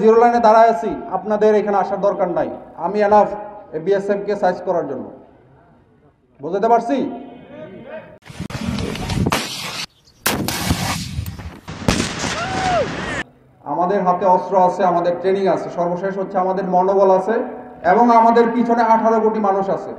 Zero লাইনে দাঁড়ায় আছি, আপনাদের এখানে আসার দরকার নাই। আমি এনাফ বিএসএফ কে সাইজ করার জন্য। বুঝতে পারছি? আমাদের হাতে অস্ত্র আছে, আমাদের ট্রেনিং আছে, সর্বশেষ হচ্ছে আমাদের মনোবল আছে এবং আমাদের পিছনে 18 কোটি মানুষ আছে।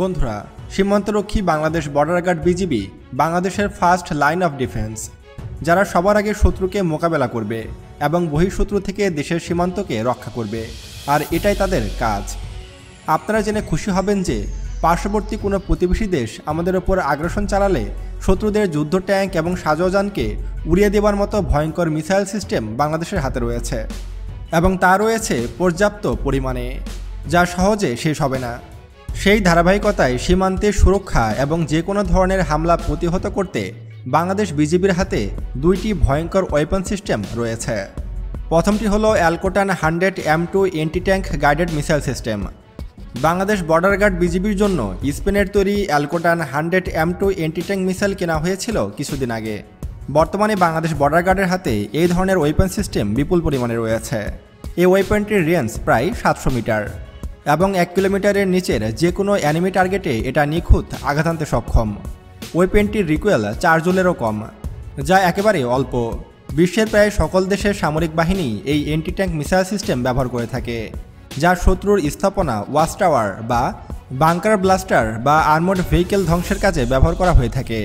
বন্ধুরা, সীমান্তরক্ষী বাংলাদেশ বর্ডার গার্ড বিজিবি বাংলাদেশের ফার্স্ট লাইন অফ ডিফেন্স, যারা সবার আগে শত্রুকে মোকাবেলা করবে এবং বহিঃশত্রু থেকে দেশের সীমান্তকে রক্ষা করবে, আর এটাই তাদের কাজ। আপনারা জেনে খুশি হবেন যে পার্শ্ববর্তী কোনো প্রতিবেশী দেশ আমাদের ওপর আগ্রাসন চালালে শত্রুদের যুদ্ধ ট্যাঙ্ক এবং সাজোয়াজানকে উড়িয়ে দেওয়ার মতো ভয়ঙ্কর মিসাইল সিস্টেম বাংলাদেশের হাতে রয়েছে, এবং তা রয়েছে পর্যাপ্ত পরিমাণে, যা সহজে শেষ হবে না। সেই ধারাবাহিকতায় সীমান্তে সুরক্ষা এবং যে কোনো ধরনের হামলা প্রতিহত করতে বাংলাদেশ বিজিবির হাতে দুইটি ভয়ঙ্কর ওয়েপন সিস্টেম রয়েছে। প্রথমটি হলো Alcotan 100 M2 anti tank guided missile system. Bangladesh border guard বিজিবির জন্য স্পেনের তৈরি অ্যালকোটান 100 M2 এন্টি ট্যাঙ্ক মিসাইল কেনা হয়েছিল কিছুদিন আগে। বর্তমানে বাংলাদেশ বর্ডার গার্ডের হাতে এই ধরনের ওয়েপন সিস্টেম বিপুল পরিমাণে রয়েছে। এই ওয়েপনটির রেঞ্জ প্রায় 700 মিটার এবং 1 কিলোমিটারের নিচের যে কোনো অ্যানিমি টার্গেটে এটা নিখুঁত আঘাত আনতে সক্ষম। ওয়েপনটির রিকোয়েল 4 জুলেরও কম, যা একেবারে অল্প। বিশ্বের প্রায় সকল দেশের সামরিক বাহিনী এই এন্টি ট্যাঙ্ক মিসাইল সিস্টেম ব্যবহার করে থাকে, যা শত্রুর স্থাপনা, ওয়াচ টাওয়ার বা বাংকার ব্লাস্টার বা আর্মড ভেহিকেল ধ্বংসের কাজে ব্যবহার করা হয়ে থাকে।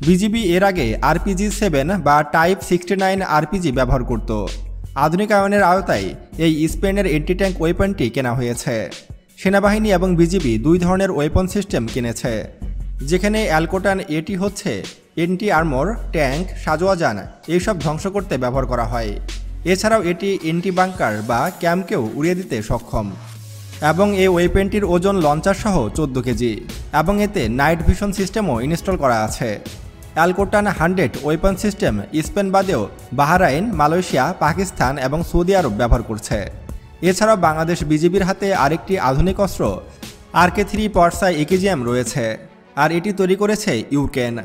বিজিবি এর আগে RPG-7 বা টাইপ 69 RPG ব্যবহার করত। আধুনিকায়নের আওতায় এই স্পেনের এন্টি ট্যাঙ্ক ওয়েপনটি কেনা হয়েছে। সেনাবাহিনী এবং বিজিবি দুই ধরনের ওয়েপন সিস্টেম কিনেছে, যেখানে অ্যালকোটান এটি হচ্ছে এন্টি আর্মর, ট্যাঙ্ক, সাজোয়াজান এইসব ধ্বংস করতে ব্যবহার করা হয়। এছাড়াও এটি এন্টি বাংকার বা ক্যাম্পকেও উড়িয়ে দিতে সক্ষম, এবং এই ওয়েপনটির ওজন লঞ্চার সহ 14 কেজি, এবং এতে নাইট ভিশন সিস্টেমও ইনস্টল করা আছে। অ্যালকোটান 100 ওয়েপন সিস্টেম স্পেন বাদেও বাহরাইন, মালয়েশিয়া, পাকিস্তান এবং সৌদি আরব ব্যবহার করছে। এছাড়াও বাংলাদেশ বিজিবির হাতে আরেকটি আধুনিক অস্ত্র RK3 পর্সা AKGM রয়েছে, আর এটি তৈরি করেছে ইউক্রেন,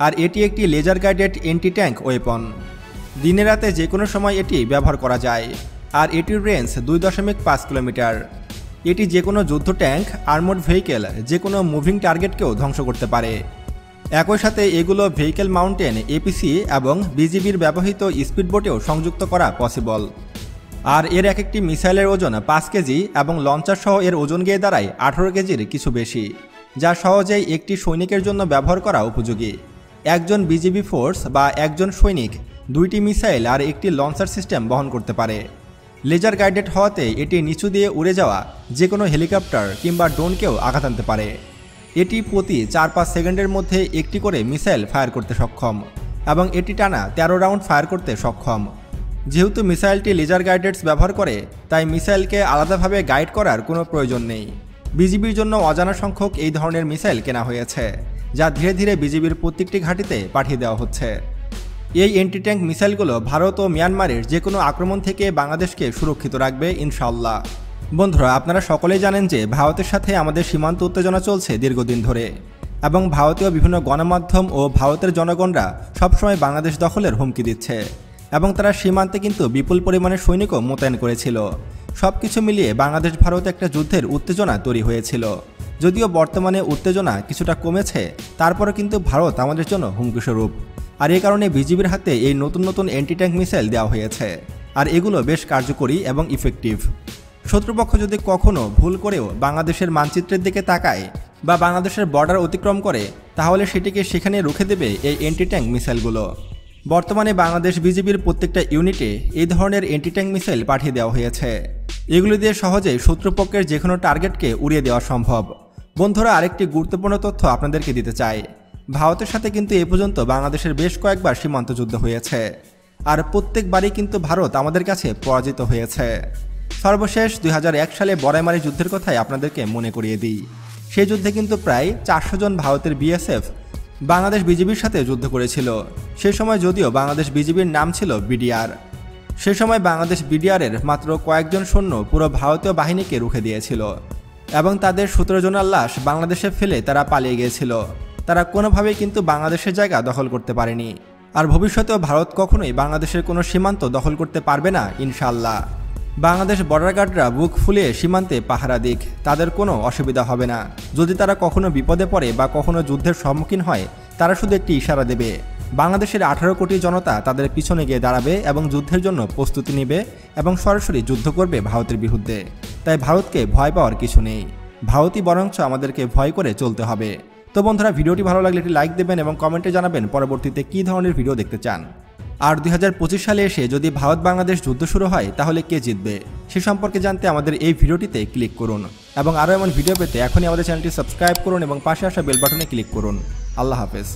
আর এটি একটি laser guided anti tank weapon. দিনে রাতে যে কোনো সময় এটি ব্যবহার করা যায়, আর এটির রেঞ্জ 2.5 কিলোমিটার। এটি যে কোনো যুদ্ধ ট্যাঙ্ক, আর্মড ভেহিকেল, যে কোনো মুভিং টার্গেটকেও ধ্বংস করতে পারে। একই সাথে এগুলো ভেহিকেল মাউন্টেন APC এবং বিজিবির ব্যবহৃত স্পিডবোটেও সংযুক্ত করা পসিবল। আর এর এক একটি মিসাইলের ওজন 5 কেজি এবং লঞ্চার সহ এর ওজন গিয়ে দাঁড়ায় 18 কেজির কিছু বেশি, যা সহজেই একটি সৈনিকের জন্য ব্যবহার করা উপযোগী। একজন বিজিবি ফোর্স বা একজন সৈনিক 2টি মিসাইল আর একটি লঞ্চার সিস্টেম বহন করতে পারে। লেজার গাইডেড হওয়াতে এটি নিচু দিয়ে উড়ে যাওয়া যে কোনো হেলিকপ্টার কিংবা ড্রোনকেও আঘাত আনতে পারে। এটি প্রতি 4-5 সেকেন্ডের মধ্যে একটি করে মিসাইল ফায়ার করতে সক্ষম, এবং এটি টানা 13 রাউন্ড ফায়ার করতে সক্ষম। যেহেতু মিসাইলটি লেজার গাইডেডস ব্যবহার করে, তাই মিসাইলকে আলাদাভাবে গাইড করার কোনো প্রয়োজন নেই। বিজিবির জন্য অজানা সংখ্যক এই ধরনের মিসাইল কেনা হয়েছে, যা ধীরে ধীরে বিজিবির প্রত্যেকটি ঘাঁটিতে পাঠিয়ে দেওয়া হচ্ছে। এই এন্টি ট্যাঙ্ক মিসাইলগুলো ভারত ও মিয়ানমারের যে কোনো আক্রমণ থেকে বাংলাদেশকে সুরক্ষিত রাখবে ইনশাআল্লাহ। বন্ধুরা, আপনারা সকলেই জানেন যে ভারতের সাথে আমাদের সীমান্ত উত্তেজনা চলছে দীর্ঘদিন ধরে, এবং ভারতীয় বিভিন্ন গণমাধ্যম ও ভারতের জনগণরা সবসময় বাংলাদেশ দখলের হুমকি দিচ্ছে, এবং তারা সীমান্তে কিন্তু বিপুল পরিমাণে সৈনিকও মোতায়েন করেছিল। সব কিছু মিলিয়ে বাংলাদেশ ভারত একটা যুদ্ধের উত্তেজনা তৈরি হয়েছিল। যদিও বর্তমানে উত্তেজনা কিছুটা কমেছে, তারপরে কিন্তু ভারত আমাদের জন্য হুমকিস্বরূপ, আর এই কারণে বিজিবির হাতে এই নতুন নতুন অ্যান্টি ট্যাঙ্ক মিসাইল দেওয়া হয়েছে, আর এগুলো বেশ কার্যকরী এবং ইফেক্টিভ। শত্রুপক্ষ যদি কখনও ভুল করেও বাংলাদেশের মানচিত্রের দিকে তাকায় বা বাংলাদেশের বর্ডার অতিক্রম করে, তাহলে সেটিকে সেখানে রুখে দেবে এই অ্যান্টি ট্যাঙ্ক মিসাইলগুলো। বর্তমানে বাংলাদেশ বিজিবির প্রত্যেকটা ইউনিটে এই ধরনের অ্যান্টি ট্যাঙ্ক মিসাইল পাঠিয়ে দেওয়া হয়েছে। এগুলি দিয়ে সহজেই শত্রুপক্ষের যে কোনো টার্গেটকে উড়িয়ে দেওয়া সম্ভব। বন্ধুরা, আরেকটি গুরুত্বপূর্ণ তথ্য আপনাদেরকে দিতে চাই। ভারতের সাথে কিন্তু এ পর্যন্ত বাংলাদেশের বেশ কয়েকবার সীমান্ত যুদ্ধ হয়েছে, আর প্রত্যেকবারই কিন্তু ভারত আমাদের কাছে পরাজিত হয়েছে। সর্বশেষ 2001 সালে বড়াইমারি যুদ্ধের কথাই আপনাদেরকে মনে করিয়ে দিই। সেই যুদ্ধে কিন্তু প্রায় 400 জন ভারতের BSF বাংলাদেশ বিজিবির সাথে যুদ্ধ করেছিল। সে সময় যদিও বাংলাদেশ বিজিবির নাম ছিল BDR, সে সময় বাংলাদেশ BDR-এর মাত্র কয়েকজন সৈন্য পুরো ভারতীয় বাহিনীকে রুখে দিয়েছিল। এবং তাদের 17 জনের লাশ বাংলাদেশে ফেলে তারা পালিয়ে গিয়েছিল। তারা কোনোভাবেই কিন্তু বাংলাদেশের জায়গা দখল করতে পারেনি। আর ভবিষ্যতেও ভারত কখনোই বাংলাদেশের কোনো সীমান্ত দখল করতে পারবে না ইনশাআল্লাহ। বাংলাদেশ বর্ডার গার্ডরা বুক ফুলিয়ে সীমান্তে পাহারা দিক, তাদের কোনো অসুবিধা হবে না। যদি তারা কখনো বিপদে পড়ে বা কখনো যুদ্ধের সম্মুখীন হয়, তারা শুধু একটি ইশারা দেবে। বাংলাদেশের 18 কোটি জনতা তাদের পিছনে গিয়ে দাঁড়াবে এবং যুদ্ধের জন্য প্রস্তুতি নেবে এবং সরাসরি যুদ্ধ করবে ভারতের বিরুদ্ধে। তাই ভারতকে ভয় পাওয়ার কিছু নেই, ভারতই বরঞ্চ আমাদেরকে ভয় করে চলতে হবে। তো বন্ধুরা, ভিডিওটি ভালো লাগলে একটি লাইক দেবেন এবং কমেন্টে জানাবেন পরবর্তীতে কী ধরনের ভিডিও দেখতে চান। আর 2025 সালে এসে যদি ভারত বাংলাদেশ যুদ্ধ শুরু হয় তাহলে কে জিতবে সে সম্পর্কে জানতে আমাদের এই ভিডিওটিতে ক্লিক করুন এবং আরও এমন ভিডিও পেতে এখনই আমাদের চ্যানেলটি সাবস্ক্রাইব করুন এবং পাশে আসা বেল বাটনে ক্লিক করুন। আল্লাহ হাফেজ।